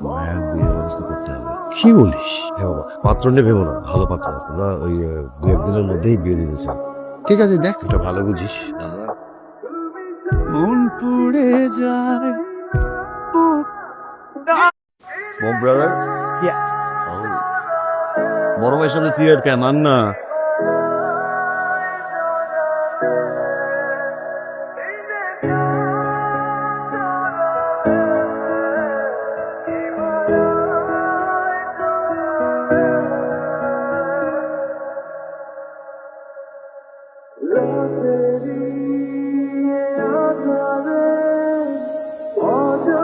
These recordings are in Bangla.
মায়ের বিয়ের ব্যবস্থা করতে হবে। কি বলিস? হ্যাঁ বাবা, পাত্র নিয়ে ভেবো না, ভালো পাত্র আছে না, ওই দু একদিনের মধ্যেই বিয়ে দিতে চাই। ঠিক আছে, দেখ এটা ভালো বুঝিস। মন পুড়ে যায়। Smoke brother? Yes. বড় ভাইয়ের সাথে সিগারেট কেন আন না?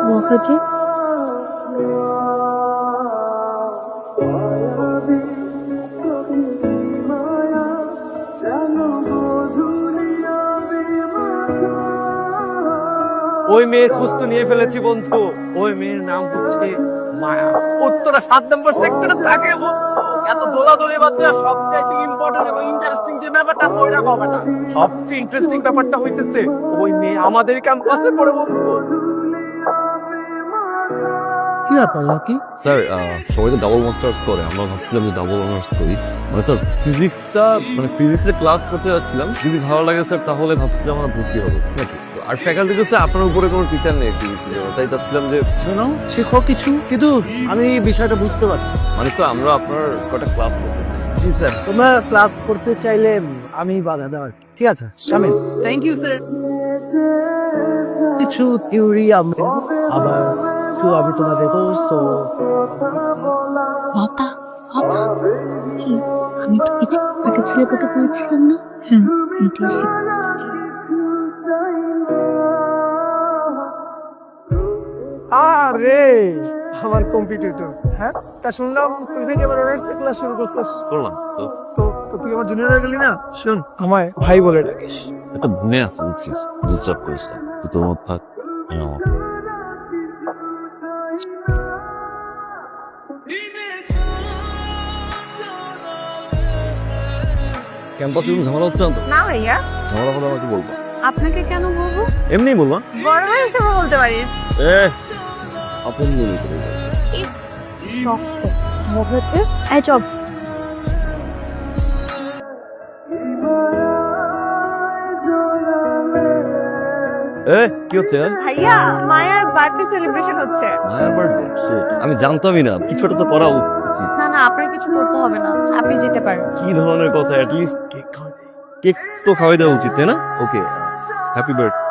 মুখার্জি ওই মেয়ের খোঁজ তো নিয়ে ফেলেছি বন্ধু। ওই মেয়ের নাম হচ্ছে মায়া। উত্তরা 7 নম্বর সেক্টরে থাকে বন্ধু। এত দোলাদলি বাদ দিয়ে সবচেয়ে ইম্পর্টেন্ট এবং ইন্টারেস্টিং যে ব্যাপারটা আছে ওইটা হবে না। সবচেয়ে ইন্টারেস্টিং ব্যাপারটা হইতেছে ওই মেয়ে আমাদের ক্যাম্পাসে পড়ে বন্ধু। কি ব্যাপার নাকি? স্যার সবাই তো ডাবল মাস্টার্স করে, আমরা ভাবছিলাম যে ডাবল অনার্স করি। মানে স্যার ফিজিক্সের ক্লাস করতে যাচ্ছিলাম, যদি ভালো লাগে স্যার তাহলে ভাবছিলাম আমরা ভর্তি হবো। আর ফ্যাকাল্টি তো স্যার আপনার উপরে কোনো টিচার নেই ফিজিক্সের, তাই চাচ্ছিলাম যে শোনো, শেখো কিছু, কিন্তু আমি এই বিষয়টা বুঝতে পারছি। মানে স্যার আমরা আপনার কটা ক্লাস করতেছি। জি স্যার, তোমরা ক্লাস করতে চাইলে আমি বাধা দেওয়ার, ঠিক আছে? আমি থ্যাংক ইউ স্যার। কিছু থিওরি আবার একটু আমি তোমাদের সো লতা লতা কি আমি তো কিছু আগে ছেলে কথা বলছিলাম না? হ্যাঁ, এইটাই শিখেছি। আরে আমার কম্পিটিটর। হ্যাঁ, তা শুনলাম তুই নাকি এবার অনার্স ক্লাস শুরু করছিস। করলাম তো, তো তুই আমার জুনিয়র হয়ে গেলি না? শোন, আমায় ভাই বলে ডাকিস। একটা মনে আছে বুঝছিস, ডিস্টার্ব করিস না তুই, তোমার থাক আমি আমার। ক্যাম্পাসে কোনো ঝামেলা হচ্ছে না তো? না ভাইয়া, ঝামেলা হলে আমাকে বলবো। আপনাকে কেন বলবো? এমনি বলবা। বড় ভাই হিসেবে বলতে পারিস। আপন বলি করে। শক্ত মুখ হচ্ছে। এই চপ। কি হচ্ছে? ভাইয়া, মায়ার বার্থডে সেলিব্রেশন হচ্ছে। মায়ের বার্থডে? শিট, আমি জানতামই না। কিছু একটা তো করা উচিত। না না, আপনার কিছু করতে হবে না, আপনি যেতে পারেন। কি ধরনের কথা? অ্যাট লিস্ট কেক খাওয়াই দে। কেক তো খাওয়াই দেওয়া উচিত, তাই না? ওকে, হ্যাপি বার্থডে।